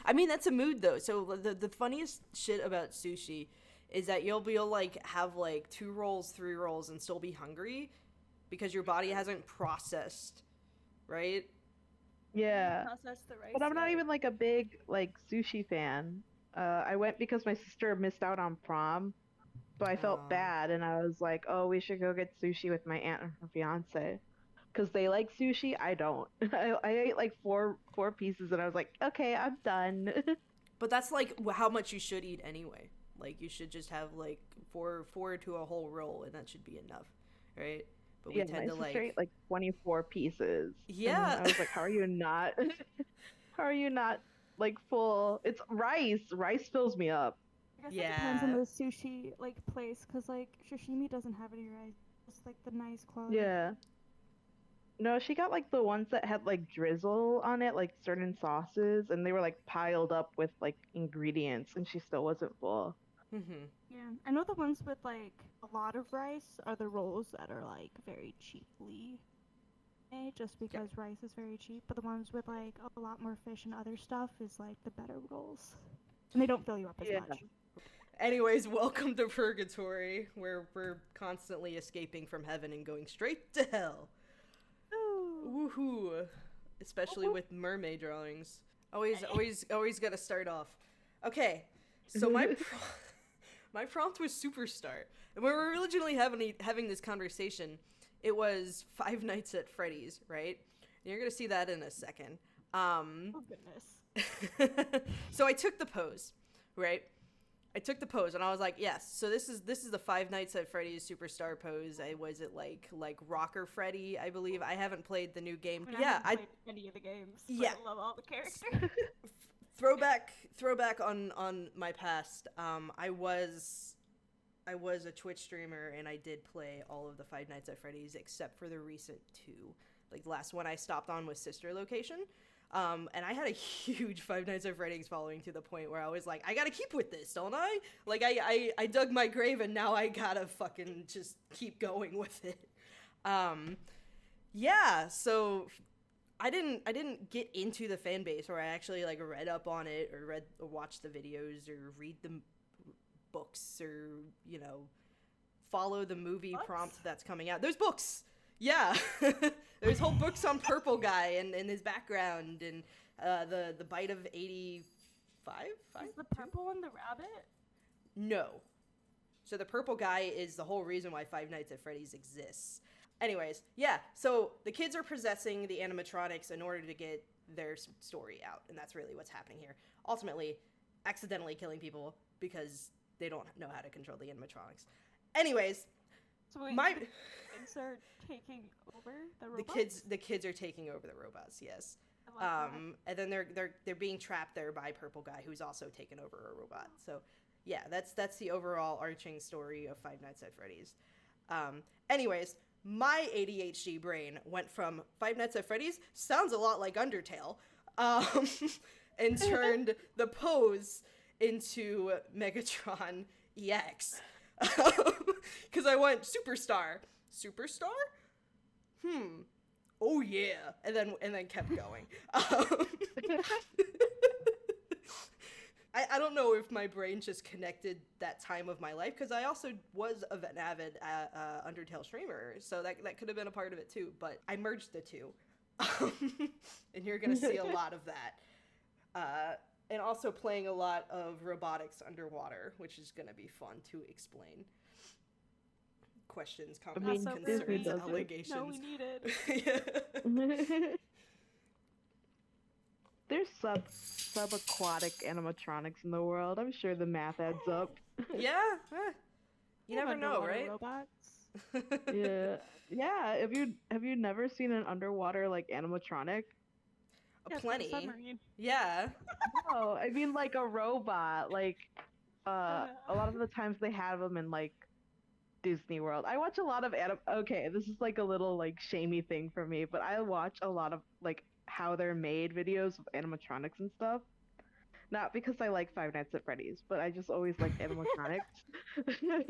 I mean, that's a mood though. So the funniest shit about sushi is that you'll be able like have like 2 rolls, 3 rolls, and still be hungry because your body hasn't processed, right? Yeah. Process the rice But I'm not yet. even like a big like sushi fan. I went because my sister missed out on prom, so I felt Uh, bad, and I was like, "Oh, we should go get sushi with my aunt and her fiance." Because they like sushi, I don't. I ate like four pieces, and I was like, "Okay, I'm done." but that's like how much you should eat anyway. Like you should just have like four to a whole roll, and that should be enough, right? But we Yeah, tend my to sister ate like, like 24 pieces, and yeah. I was like, "How are you not? How are you not like full? It's rice. Rice fills me up." I guess it depends on Yeah. the sushi like place, cause like sashimi doesn't have any rice. It's like the nice quality. Yeah. No, she got like the ones that had like drizzle on it, like certain sauces, and they were like piled up with like ingredients, and she still wasn't full. Mm-hmm. Yeah, I know the ones with like a lot of rice are the rolls that are like very cheaply made, just Yeah. because rice is very cheap. But the ones with like a lot more fish and other stuff is like the better rolls, and they don't fill you up as Yeah. much. Anyways, welcome to Purgatory, where we're constantly escaping from heaven and going straight to hell. Ooh. Woohoo! Especially with mermaid drawings. Always gotta start off. Okay, so my prompt was Superstar, and when we were originally having this conversation, it was Five Nights at Freddy's, right? And you're gonna see that in a second. Oh goodness. So I took the pose, right? I took the pose and I was like, yes. So this is the Five Nights at Freddy's Superstar pose. I was it like Rocker Freddy, I believe. I haven't played the new game. I mean, I Yeah, haven't played any of the games, but yeah. I love all the characters. Throwback on my past. I was a Twitch streamer and I did play all of the Five Nights at Freddy's except for the recent 2. Like the last one I stopped on was Sister Location. And I had a huge Five Nights at Freddy's following to the point where I was like, I gotta keep with this, don't I? Like, I dug my grave and now I gotta fucking just keep going with it. Yeah, so I didn't get into the fan base where I actually like read up on it or watched the videos or read the books or follow the movie Books? prompt that's coming out. There's books. Yeah. There's whole books on Purple Guy and his background and the bite of 85? Is the purple one the rabbit? No. So the Purple Guy is the whole reason why Five Nights at Freddy's exists. Anyways, yeah, so the kids are possessing the animatronics in order to get their story out, and that's really what's happening here. Ultimately, accidentally killing people because they don't know how to control the animatronics. Anyways, So wait, my the kids are taking over the the robots? kids are taking over the robots, yes. I like And then they're being trapped there by Purple Guy, who's also taken over a robot. So yeah, that's the overall arching story of Five Nights at Freddy's. Anyways, my ADHD brain went from Five Nights at Freddy's sounds a lot like Undertale, and turned the pose into Megatron EX, because I went superstar, superstar. Oh yeah, and then kept going. I don't know if my brain just connected that time of my life because I also was an avid Undertale streamer, so that could have been a part of it too. But I merged the two, and you're gonna see a lot of that, and also playing a lot of robotics underwater, which is gonna be fun to explain. Questions, I mean, comments, Disney concerns, does it. allegations. No, we need it. Yeah. There's subaquatic animatronics in the world. I'm sure the math adds up. Yeah, you never know, Underwater right? Robots. Yeah. Yeah. Have you never seen an underwater like animatronic? Yes, Plenty. submarine. Yeah. No, I mean like a robot. Like a lot of the times they have them in like Disney World. I watch a lot of okay, this is like a little like shamey thing for me, but I watch a lot of like how they're made videos of animatronics and stuff. Not because I like Five Nights at Freddy's, but I just always like animatronics.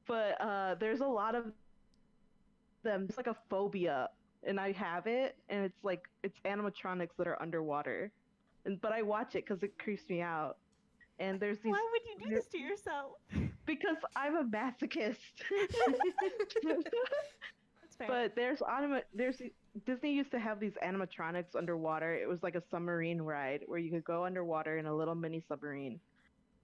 But there's a lot of them. It's like a phobia, and I have it, and it's animatronics that are underwater. But I watch it because it creeps me out. And there's these Why would you do this to yourself? because I'm a masochist. That's fair. But there's Disney used to have these animatronics underwater. It was like a submarine ride where you could go underwater in a little mini submarine,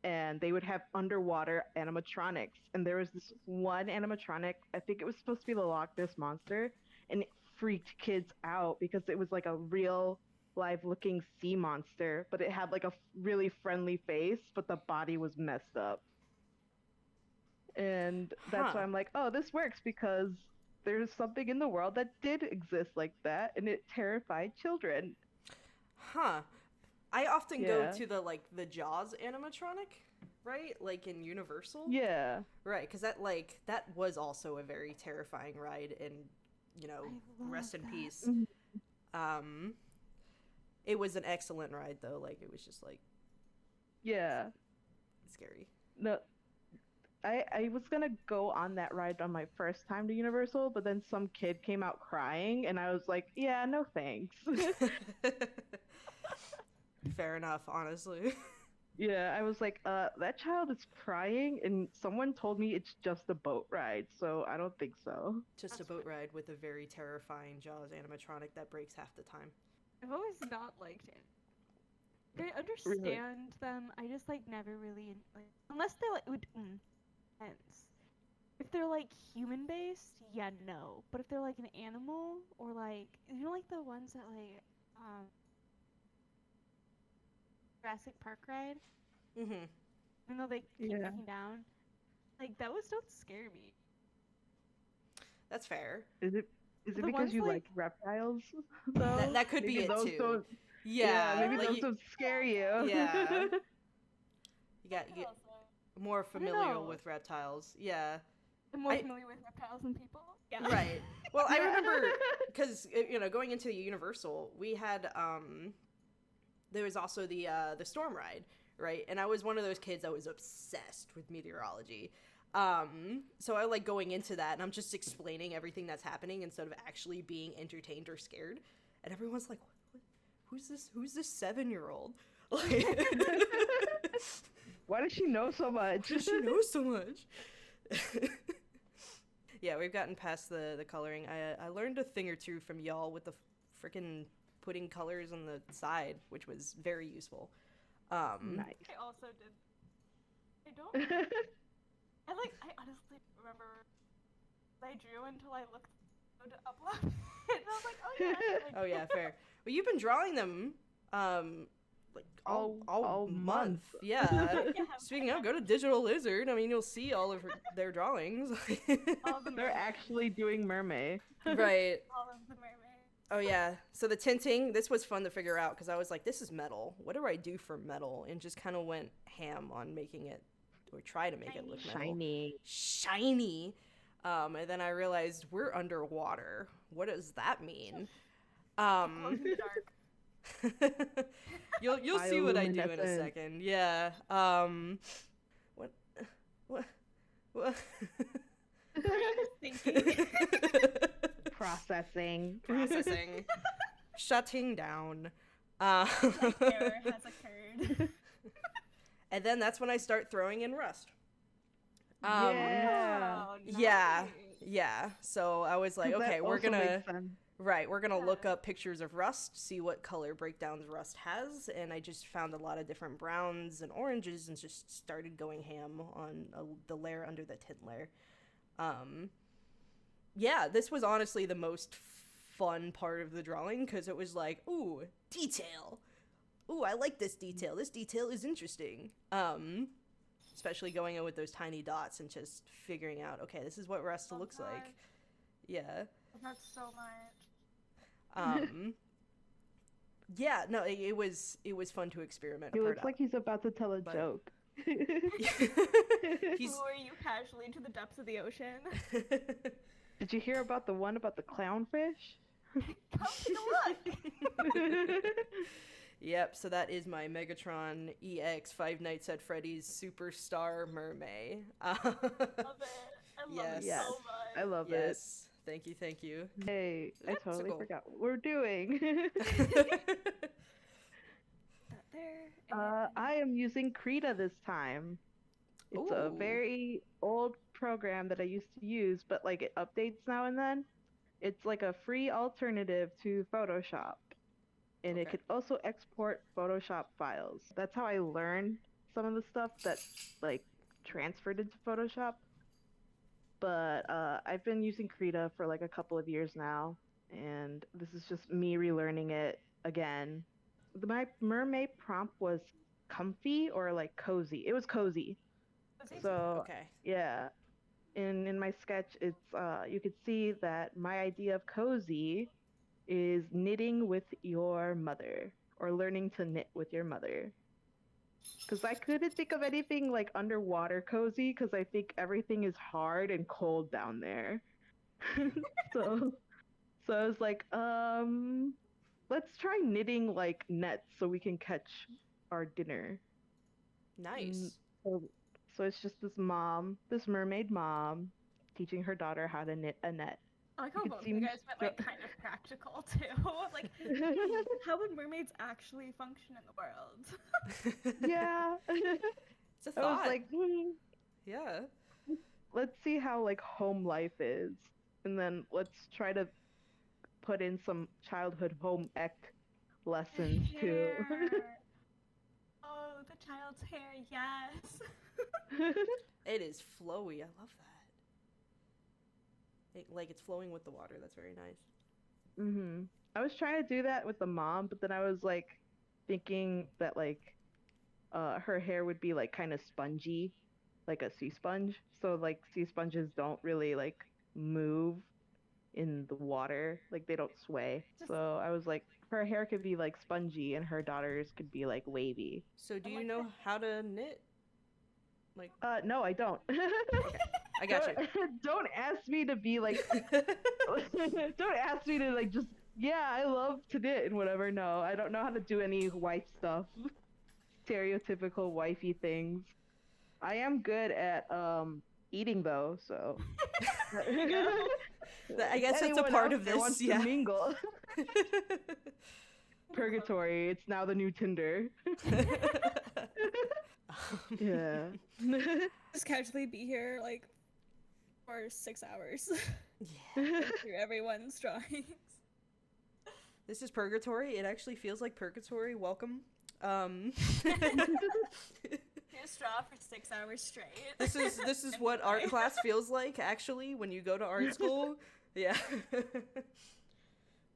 and they would have underwater animatronics. And there was this one animatronic, I think it was supposed to be the Loch Ness monster, and it freaked kids out because it was like a real live looking sea monster, but it had like a really friendly face, but the body was messed up. And that's why Huh. I'm like, oh, this works because there's something in the world that did exist like that, and it terrified children. Huh. I often go Yeah. to the Jaws animatronic, right? Like in Universal. Yeah. Right, because that was also a very terrifying ride, and I love rest in that. peace. Mhm. Um, it was an excellent ride though. Like it was just like Yeah. scary. No, I was gonna go on that ride on my first time to Universal, but then some kid came out crying, and I was like, yeah, no thanks. Fair enough, honestly. Yeah, I was like, that child is crying, and someone told me it's just a boat ride, so I don't think so. Just a That's boat ride with a very terrifying Jaws animatronic that breaks half the time. I've always not liked it. I understand them. I just like never really like unless they're like depends. If they're like human based, yeah, no. But if they're like an animal or like like the ones that like Jurassic Park ride, Mm-hmm. even though they keep Yeah. breaking down, like those don't scare me. That's fair. Is it The because ones you like like reptiles, though? That could be Maybe it those too. don't. Yeah, maybe like those don't scare you. Yeah. you get Also, more don't familiar know. with reptiles. Yeah. I'm more I- familiar with reptiles than people. Yeah. Right. Well, I remember because going into the Universal, we had there was also the storm ride, right? And I was one of those kids that was obsessed with meteorology. So I like going into that, and I'm just explaining everything that's happening instead of actually being entertained or scared. And everyone's like, "Who's this? Who's this 7-year-old?" Like, Why does she know so much? she knows so much. Yeah, we've gotten past the coloring. I learned a thing or two from y'all with the freaking putting colors on the side, which was very useful. Nice. I also did. I don't. I honestly remember I drew until I looked to upload, and I was like, oh yeah. Oh yeah, fair. Well, you've been drawing them, like all All month. month. Yeah. Yeah, Speaking of, go to Digital Lizard. I mean, you'll see all of their drawings. all of the They're actually doing Mermay. Right. all of the mermaids. Oh yeah. So the tinting, this was fun to figure out because I was like, this is metal. What do I do for metal? And just kind of went ham on making it, or try to make it look metal. Shiny. Shiny. And then I realized we're underwater. What does that mean? Glows in the dark. You'll see what I do in a Bioluminescent. second. Yeah. What? Thinking. Processing. Processing. Shutting down. Error has occurred. And then that's when I start throwing in rust. Yeah. Oh, Yeah. nice. Yeah. So I was like, 'Cause that okay, we're also gonna makes sense. we're gonna look Yeah. up pictures of rust, see what color breakdowns rust has, and I just found a lot of different browns and oranges, and just started going ham on the layer under the tint layer. Yeah, this was honestly the most fun part of the drawing because it was like, ooh, detail. Ooh, I like this detail. This detail is interesting. Especially going in with those tiny dots and just figuring out, okay, this is what rust Oh, looks God. like. Yeah. That's so much. Yeah, no, it was fun to experiment. He a part looks like he's about to tell a But- joke. He's Lower you casually into the depths of the ocean. Did you hear about the one about the clownfish? Come take a look. Yep, so that is my Megatron EX Five Nights at Freddy's Superstar Mermay. Love it. I love it Yes. so much. I love it. Yes. Thank you, thank you. Hey, I Let's totally go. forgot what we're doing. That there. And I am using Krita this time. It's a Ooh. very old program that I used to use, but like it updates now and then. It's like a free alternative to Photoshop. And it Okay. could also export Photoshop files. That's how I learned some of the stuff that like transferred into Photoshop. But I've been using Krita for like a couple of years now, and this is just me relearning it again. My Mermay prompt was comfy or like cozy. It was cozy. So Okay. yeah, in my sketch, it's you could see that my idea of cozy is knitting with your mother or learning to knit with your mother. Because I couldn't think of anything like underwater cozy because I think everything is hard and cold down there. so so I was like, let's try knitting like nets so we can catch our dinner. Nice. So, so it's just this mermaid mom, teaching her daughter how to knit a net. I like how could both of see you me guys went like kind of practical too. Like, how would mermaids actually function in the world? Yeah. It's a I was thought. like, Yeah. let's see how like home life is, and then let's try to put in some childhood home ec lessons too. Hair. Oh, the child's hair, yes. It is flowy. I love that. Like it's flowing with the water. That's very nice. I was trying to do that with the mom, but then I was like thinking that like her hair would be like kind of spongy, like a sea sponge. So like sea sponges don't really like move in the water, like they don't sway. So I was like, her hair could be like spongy and her daughter's could be like wavy. So do you know how to knit? Like, No, I don't. okay, I got you. Don't ask me to be like don't ask me to like just yeah, I love to knit and whatever. No, I don't know how to do any wife stuff. Stereotypical wifey things. I am good at eating though, so I guess that's a anyone part out of there this. wants Yeah. to mingle. Purgatory, it's now the new Tinder. Yeah. Just casually be here like for 6 hours Yeah. through everyone's drawings. This is Purgatory. It actually feels like Purgatory. Welcome. Here's straw for 6 hours straight. This is what art class feels like actually when you go to art school. Yeah.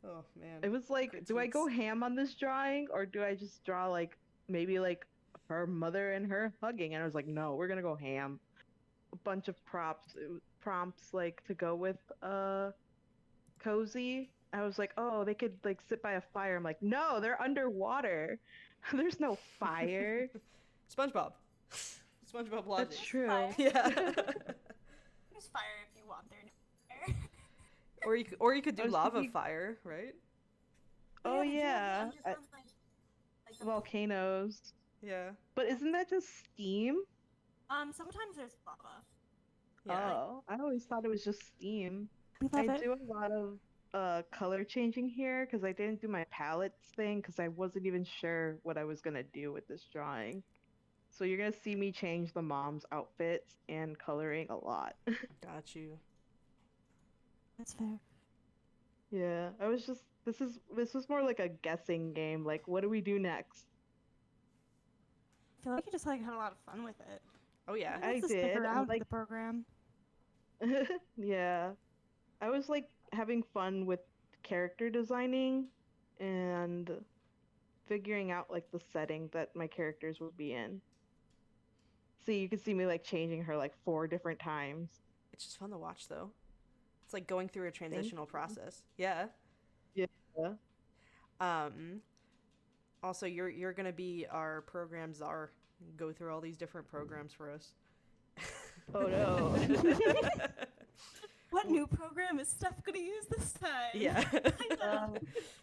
Oh man. It was like, Good do I go tweets. ham on this drawing or do I just draw like maybe like her mother and her hugging? And I was like, no, we're gonna go ham. A bunch of prompts like to go with cozy. I was like, oh, they could like sit by a fire. I'm like, no, they're underwater. There's no fire. SpongeBob. SpongeBob logic. That's true. Fire. Yeah. There's fire if you want there to be fire. or you could do I was lava thinking- fire, right? Oh they do yeah, have the underground, like the- volcanoes. Yeah. But isn't that just steam? Sometimes there's lava. Yeah. Oh, I always thought it was just steam. We I do a lot of color changing here because I didn't do my palettes thing because I wasn't even sure what I was gonna do with this drawing. So you're gonna see me change the mom's outfits and coloring a lot. Got you. That's fair. Yeah, I was just this was more like a guessing game. Like, what do we do next? I feel like you just like had a lot of fun with it. Oh yeah. I Just did, Stick and, around for like- the program. Yeah, I was like having fun with character designing and figuring out like the setting that my characters would be in. See, you can see me like changing her like 4 different times. It's just fun to watch though. It's like going through a transitional process. Yeah. Yeah. Also you're gonna be our program czar. Go through all these different programs for us. Oh no. What new program is Steph gonna use this time? Yeah. I know.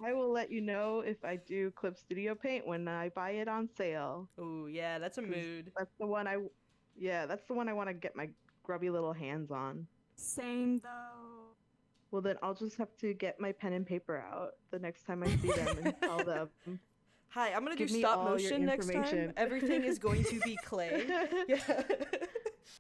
I will let you know if I do Clip Studio Paint when I buy it on sale. Ooh, yeah, that's a 'Cause mood. that's the one I want to get my grubby little hands on. Same though. Well, then I'll just have to get my pen and paper out the next time I see them and tell them. Hi, I'm gonna do Give me stop all your motion next time. information. Everything is going to be clay. Yeah.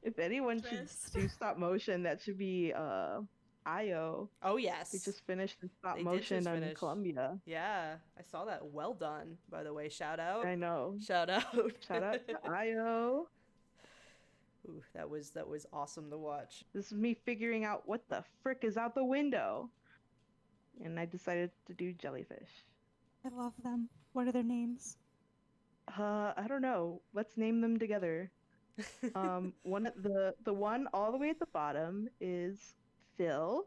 If anyone should Twist. do stop motion, that should be IO. Oh yes. They just finished in stop They did motion just on finish. Columbia. Yeah, I saw that. Well done, by the way. Shout out. I know. Shout out. Shout out to IO. Ooh, that was awesome to watch. This is me figuring out what the frick is out the window. And I decided to do jellyfish. I love them. What are their names? I don't know. Let's name them together. One the one all the way at the bottom is Phil.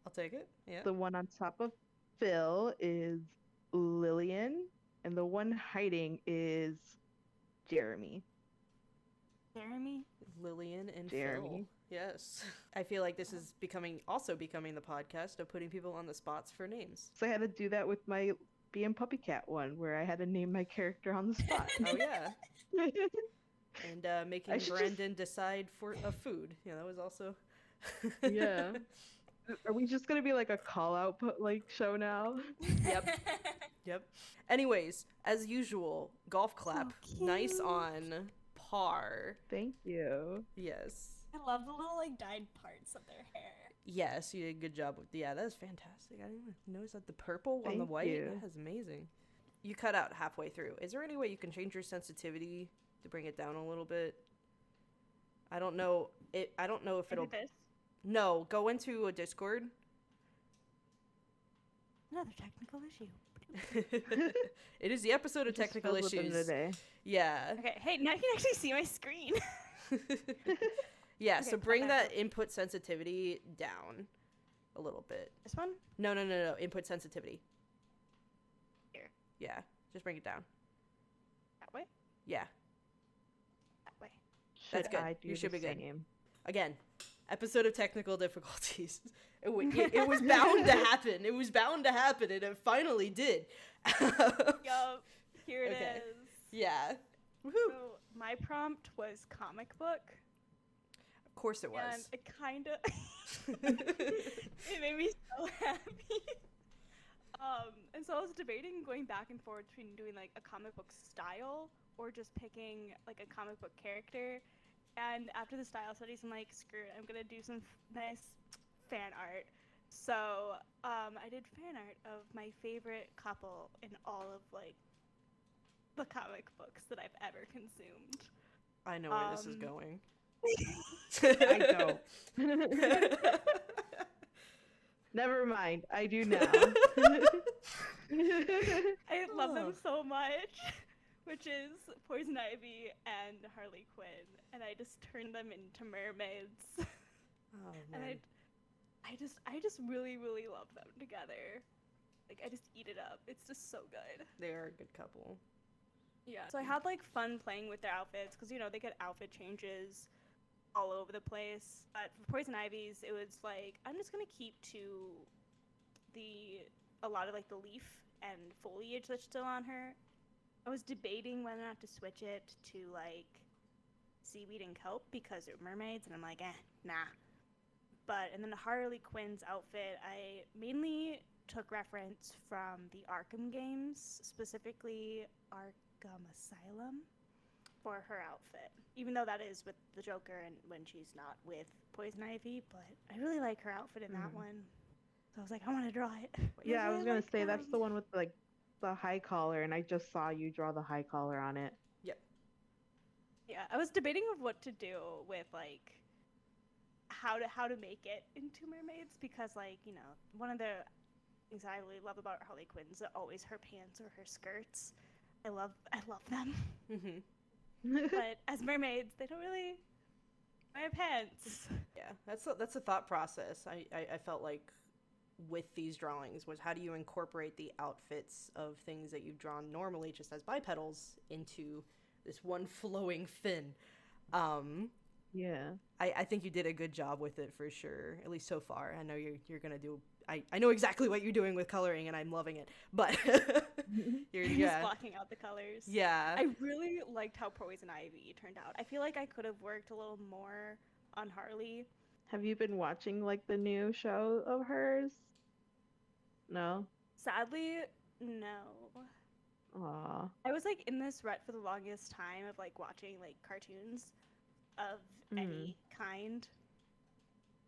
I'll take it. Yeah. The one on top of Phil is Lillian, and the one hiding is Jeremy. Jeremy? Lillian and Phil. Jeremy. Yes. I feel like this is becoming the podcast of putting people on the spots for names. So I had to do that with my being Puppy Cat one, where I had to name my character on the spot. Oh yeah. And making I should Brandon decide for a food. Yeah, that was also. Yeah. Are we just gonna be like a call out like show now? Yep. Yep. Anyways, as usual, golf clap. Oh, Nice cute. on par. Thank you. Yes. I love the little like dyed parts of their hair. Yes, you did a good job with. Yeah, that was fantastic. I didn't even notice that the purple on the Thank white. you. That is amazing. You cut out halfway through. Is there any way you can change your sensitivity to bring it down a little bit? I don't know. I don't know if I it'll. did this. No, go into a Discord. Another technical issue. It is the episode of Just technical filled with them issues. today. Yeah. Okay, hey, now you can actually see my screen. Yeah, Okay, so put bring that that input sensitivity down a little bit. This one? No, input sensitivity. Here. Yeah, just bring it down. That way? Yeah. That way. That's Should good. I do You should the be good. same? Again, episode of technical difficulties. It was bound to happen. It was bound to happen, and it finally did. Yup. Here it is. Okay. Yeah. Woohoo. So my prompt was comic book, Of course it and was. it kind of it made me so happy. And so I was debating going back and forth between doing like a comic book style or just picking like a comic book character. And after the style studies, I'm like, screw it, I'm gonna do some nice fan art. So I did fan art of my favorite couple in all of like the comic books that I've ever consumed. I know where this is Um, going. I don't. Never mind. I do now. I love them Oh. so much, which is Poison Ivy and Harley Quinn, and I just turned them into mermaids. Oh And man. I just really, really love them together. Like I just eat it up. It's just so good. They are a good couple. Yeah. So I had like fun playing with their outfits because they get outfit changes all over the place. But for Poison Ivy's, it was like I'm just gonna keep to a lot of like the leaf and foliage that's still on her. I was debating whether or not to switch it to like seaweed and kelp because they're mermaids, and I'm like, nah. And then the Harley Quinn's outfit, I mainly took reference from the Arkham games, specifically Arkham Asylum, for her outfit. Even though that is with the Joker and when she's not with Poison Ivy, but I really like her outfit in that Mhm. one. So I was like, I want to draw it. Yeah, I was really gonna like say that's them. the one with like the high collar, and I just saw you draw the high collar on it. Yeah, I was debating of what to do with like how to make it into mermaids because like one of the things I really love about Harley Quinn is always her pants or her skirts. I love them, Mm-hmm. but as mermaids they don't really wear pants. Yeah, that's a thought process. I felt like with these drawings was how do you incorporate the outfits of things that you've drawn normally just as bipedals into this one flowing fin. Yeah. I think you did a good job with it for sure, at least so far. I know you're gonna do. I know exactly what you're doing with coloring, and I'm loving it. But you're Just yeah blocking out the colors. yeah I really liked how Poison Ivy turned out. I feel like I could have worked a little more on Harley. Have you been watching like the new show of hers? No. Sadly, no. Aw. I was like in this rut for the longest time of like watching like cartoons of any kind.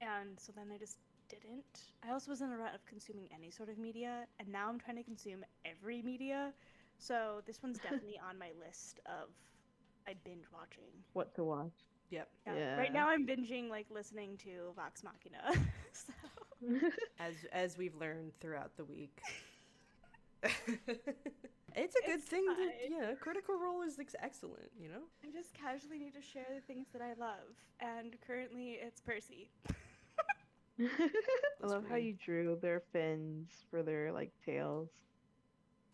And so then I just didn't. I also was in a rut of consuming any sort of media, and now I'm trying to consume every media. So this one's definitely on my list of I binge watching. What to watch? yep. Yeah. Right now I'm binging like listening to Vox Machina. So As we've learned throughout the week. It's a good It's thing fine. yeah, Critical Role is excellent, you know? I just casually need to share the things that I love, and currently it's Percy. I love how great. you drew their fins for their like tails.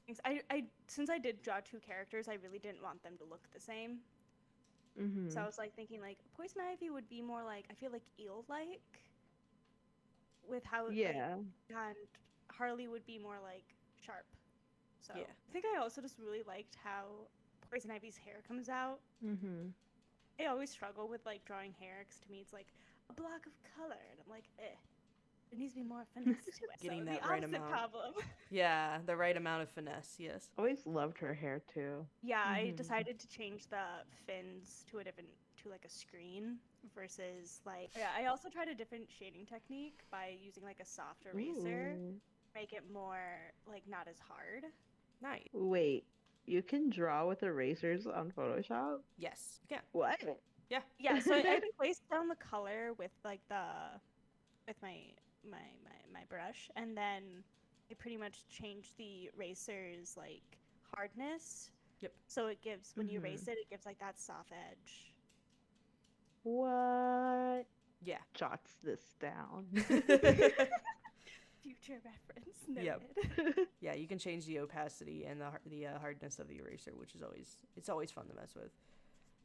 Thanks. I since I did draw two characters, I really didn't want them to look the same. Mm-hmm. So I was like thinking like Poison Ivy would be more like I feel like eel-like with how like, Yeah. and Harley would be more like sharp. So Yeah. I think I also just really liked how Poison Ivy's hair comes out. Mm-hmm. I always struggle with like drawing hair because to me it's like a block of color, and I'm like, there needs to be more finesse to it. Getting so that the right opposite amount. problem. Yeah, the right amount of finesse, yes. Always loved her hair too. Yeah, I Mhm. decided to change the fins to like a screen versus like yeah, I also tried a different shading technique by using like a soft eraser, Ooh. make it more like not as hard. Nice. Wait, you can draw with erasers on Photoshop? Yes, yeah. What? Yeah, so I placed down the color with like with my brush, and then I pretty much changed the eraser's like hardness. Yep. So it gives when you Mhm. erase it, it gives like that soft edge. What? Yeah. Jots this down. Future reference noted. Yep. Yeah, you can change the opacity and the hardness of the eraser, which is it's always fun to mess with.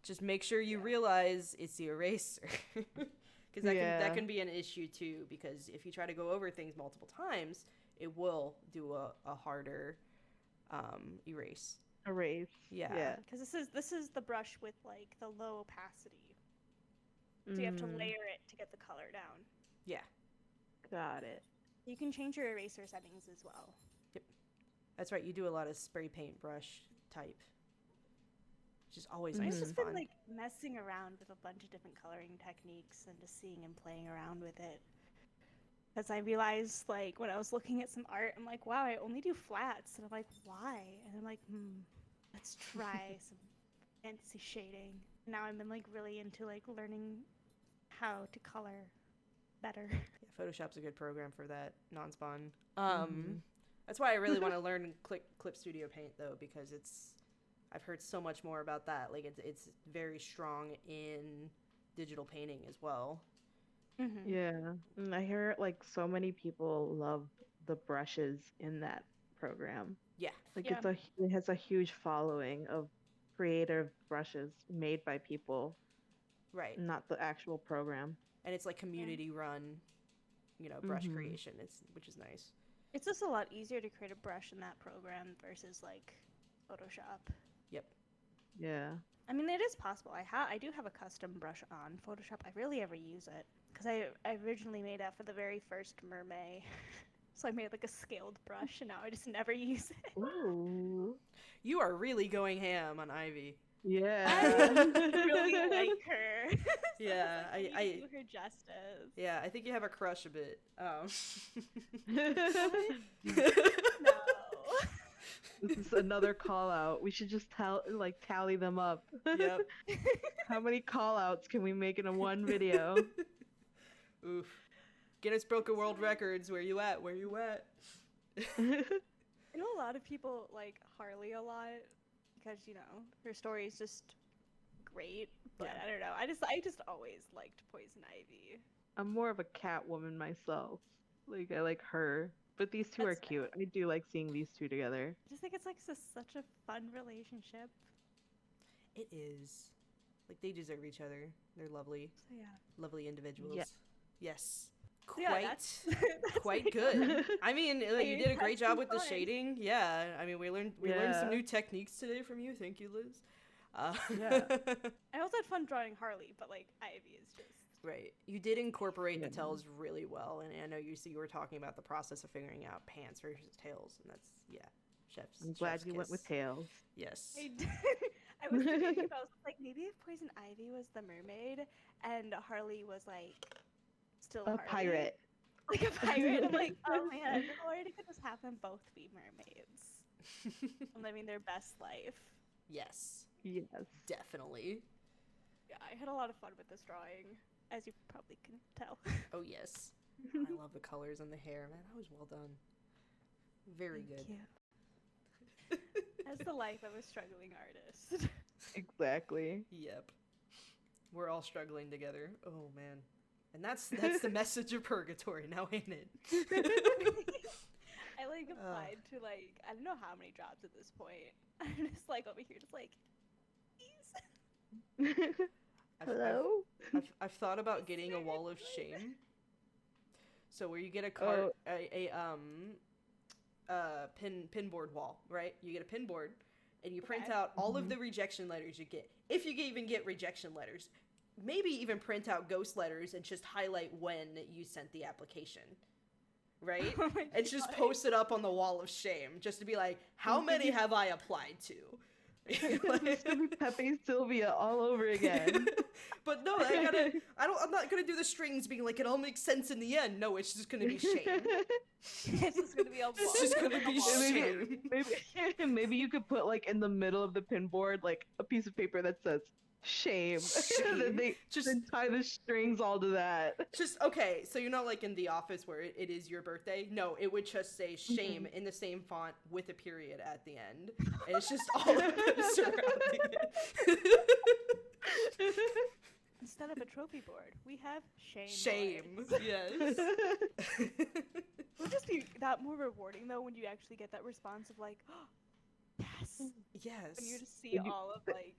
Just make sure you realize it's the eraser, because that Yeah. can be an issue too. Because if you try to go over things multiple times, it will do a harder erase. Erase. Yeah. Yeah. Because this is the brush with like the low opacity, so you have to Mm, layer it to get the color down. Yeah, got it. You can change your eraser settings as well. that's right. You do a lot of spray paint brush type, which is always Mhm. nice I've and just fun. been like messing around with a bunch of different coloring techniques and just seeing and playing around with it. Because I realized, like, when I was looking at some art, I'm like, wow, I only do flats. And I'm like, why? And I'm like, let's try some fancy shading. Now I'm like really into like learning how to color better. Yeah, Photoshop's a good program for that non-spawn. Mhm. That's why I really want to learn Clip Studio Paint though, because I've heard so much more about that. Like it's very strong in digital painting as well. Mm-hmm. Yeah. And I hear like so many people love the brushes in that program. Yeah, Like Yeah. it has a huge following of creative brushes made by people, right. not the actual program. And it's like community run, brush Mhm. creation. Which is nice. It's just a lot easier to create a brush in that program versus like Photoshop. Yep. Yeah. I mean, it is possible. I do have a custom brush on Photoshop. I rarely ever use it because I originally made that for the very first Mermay. So I made like a scaled brush, and now I just never use it. Ooh. You are really going ham on Ivy. Yeah. I really like her. So Yeah, I was like, I need to do her justice. yeah, I think you have a crush a bit. No. This is another call out. We should just tally them up. Yep. How many call outs can we make in a one video? Oof. Guinness broke a world records. Where you at? Where you at? I know a lot of people like Harley a lot because her story is just great. But Yeah. I don't know. I just always liked Poison Ivy. I'm more of a cat woman myself. Like I like her. But these two are That's cute. I do like seeing these two together. I just think it's like such a fun relationship. It is. Like, they deserve each other. They're lovely, So yeah. lovely individuals. Yeah. Yes. So yeah, Quite, that's quite my good. I mean, like, you did a great That's job with the fun. shading. Yeah. I mean, we learned some Yeah. new techniques today from you. Thank you, Liz. Yeah. I also had fun drawing Harley, but like Ivy is just. Right. You did incorporate the Yeah. tails really well, and I know you were talking about the process of figuring out pants versus tails, and that's chef's. I'm glad chef's you went with kiss. tails. Yes. I was debating if I was like maybe if Poison Ivy was the mermaid and Harley was like still A Harley, pirate. like a pirate. I'm like, oh man, or it could just have them both be mermaids and living their best life. Yes. Yes. Definitely. Yeah, I had a lot of fun with this drawing, as you probably can tell. Oh yes. I love the colors and the hair, man. That was well done. Very Thank good. you. That's the life of a struggling artist. Exactly. Yep. We're all struggling together. Oh man. And that's the message of Purgatory now, ain't it? I like applied to like I don't know how many jobs at this point. I'm just like over here, just like, please. Hello? I've thought about getting a wall of shame. So where you get a card, pin board wall, right? You get a pin board, and you print Okay. out all of the rejection letters you get. If you even get rejection letters, maybe even print out ghost letters and just highlight when you sent the application, right? Oh my And just God. post it up on the wall of shame, just to be like, how many have I applied to? It's gonna be Pepe Sylvia all over again. But no, I'm not gonna do the strings being like it all makes sense in the end. No, it's just gonna be shame. It's just gonna be a It's just gonna be shame. Maybe you could put like in the middle of the pin board like a piece of paper that says shame. And then they Just- then tie the strings all to that. Just okay, so you're not like in The Office where it is your birthday. No, it would just say shame in the same font with a period at the end, and it's just all surrounding it. Instead of a trophy board, we have shame. Shame, boards. yes. It would just be that more rewarding though when you actually get that response of like, oh, yes. Yes. When you just see When you- all of like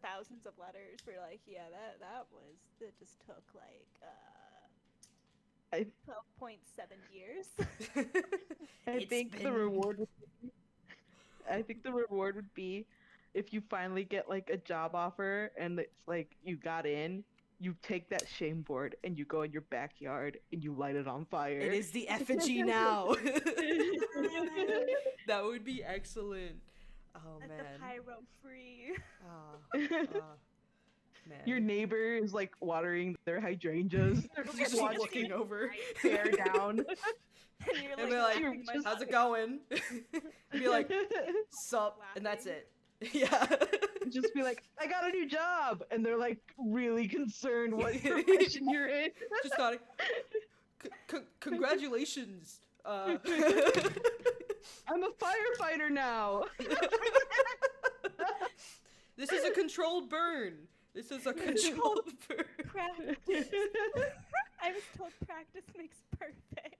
thousands of letters, where you're like, yeah, that just took like I 12.7 years. I It's think the been- reward would be, I think the reward would be if you finally get like a job offer and it's like you got in, you take that shame board and you go in your backyard and you light it on fire. It is the effigy now. That would be excellent. Oh Let man. the pyro free. Man. Your neighbor is like watering their hydrangeas. They're Just just watching looking over. tear down. And you're And like, be like, laughing my how's it butt going? Be like, sup, and that's Laughing. it. Yeah. Just be like, I got a new job, and they're like really concerned what profession you're in. Just thought, congratulations. I'm a firefighter now. This is a controlled burn. This is a controlled burn. practice. I was told practice makes perfect.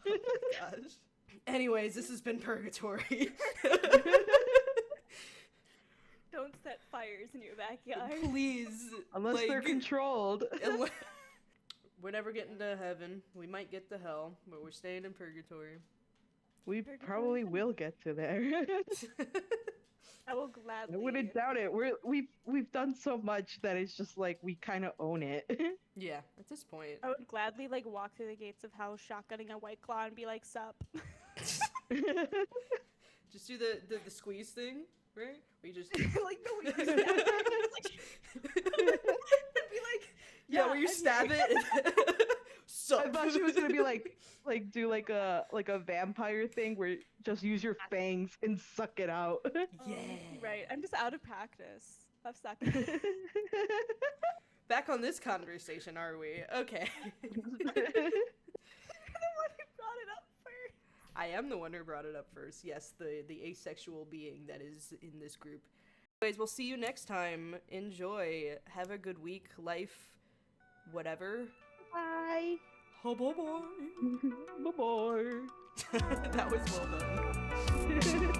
Oh my gosh. Anyways, this has been Purgatory. Don't set fires in your backyard. Please. Unless they're like, controlled. We're never getting to heaven. We might get to hell, but we're staying in Purgatory. We Purgatory probably heaven. will get to there. I will gladly. I wouldn't doubt it. We've done so much that it's just like we kind of own it. Yeah, at this point. I would gladly like walk through the gates of hell, shotgunning a White Claw, and be like, "Sup." Just do the squeeze thing, right? We just Like no, we just stab it. Be like, yeah, where you I'm stab here." it. And I thought she was gonna be like do like a vampire thing where you just use your fangs and suck it out. Yeah. Right. I'm just out of practice. I've sucked. You're Back on this conversation, are we? Okay. the one who brought it up first. I am the one who brought it up first. Yes, the asexual being that is in this group. Anyways, we'll see you next time. Enjoy. Have a good week, life, whatever. Bye. Oh, bye bye. Bye bye. That was well done.